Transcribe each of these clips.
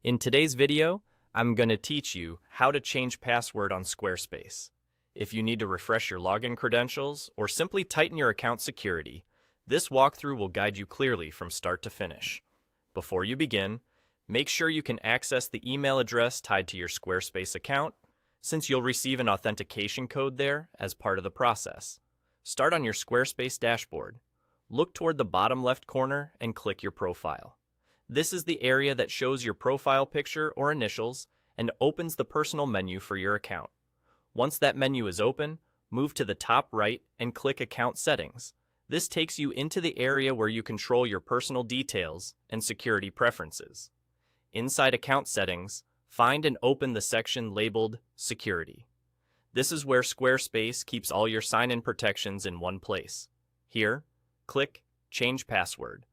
In today's video, I'm going to teach you how to change password on Squarespace. If you need to refresh your login credentials or simply tighten your account security, this walkthrough will guide you clearly from start to finish. Before you begin, make sure you can access the email address tied to your Squarespace account, since you'll receive an authentication code there as part of the process. Start on your Squarespace dashboard. Look toward the bottom left corner and click your profile. This is the area that shows your profile picture or initials and opens the personal menu for your account. Once that menu is open, move to the top right and click Account Settings. This takes you into the area where you control your personal details and security preferences. Inside Account Settings, find and open the section labeled Security. This is where Squarespace keeps all your sign-in protections in one place. Here, click Change Password.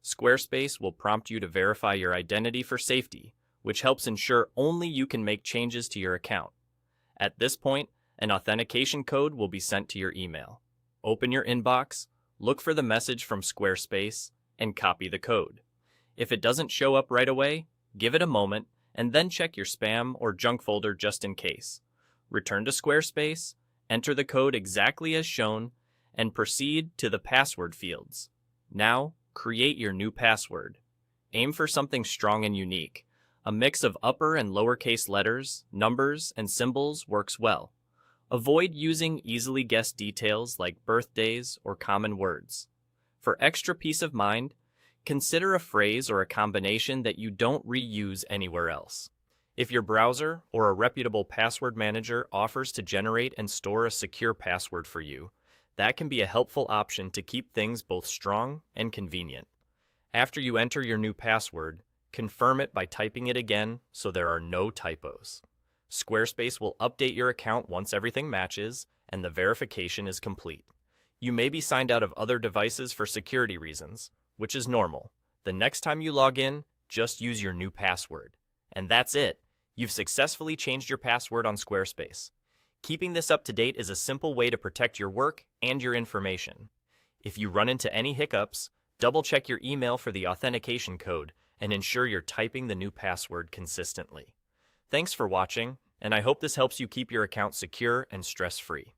Squarespace will prompt you to verify your identity for safety, which helps ensure only you can make changes to your account. At this point, an authentication code will be sent to your email. Open your inbox, look for the message from Squarespace, and copy the code. If it doesn't show up right away, give it a moment, and then check your spam or junk folder just in case. Return to Squarespace, enter the code exactly as shown, and proceed to the password fields. Now, create your new password. Aim for something strong and unique. A mix of upper and lowercase letters, numbers, and symbols works well. Avoid using easily guessed details like birthdays or common words. For extra peace of mind, consider a phrase or a combination that you don't reuse anywhere else. If your browser or a reputable password manager offers to generate and store a secure password for you, that can be a helpful option to keep things both strong and convenient. After you enter your new password, confirm it by typing it again so there are no typos. Squarespace will update your account once everything matches and the verification is complete. You may be signed out of other devices for security reasons, which is normal. The next time you log in, just use your new password. And that's it. You've successfully changed your password on Squarespace. Keeping this up to date is a simple way to protect your work and your information. If you run into any hiccups, double-check your email for the authentication code and ensure you're typing the new password consistently. Thanks for watching, and I hope this helps you keep your account secure and stress-free.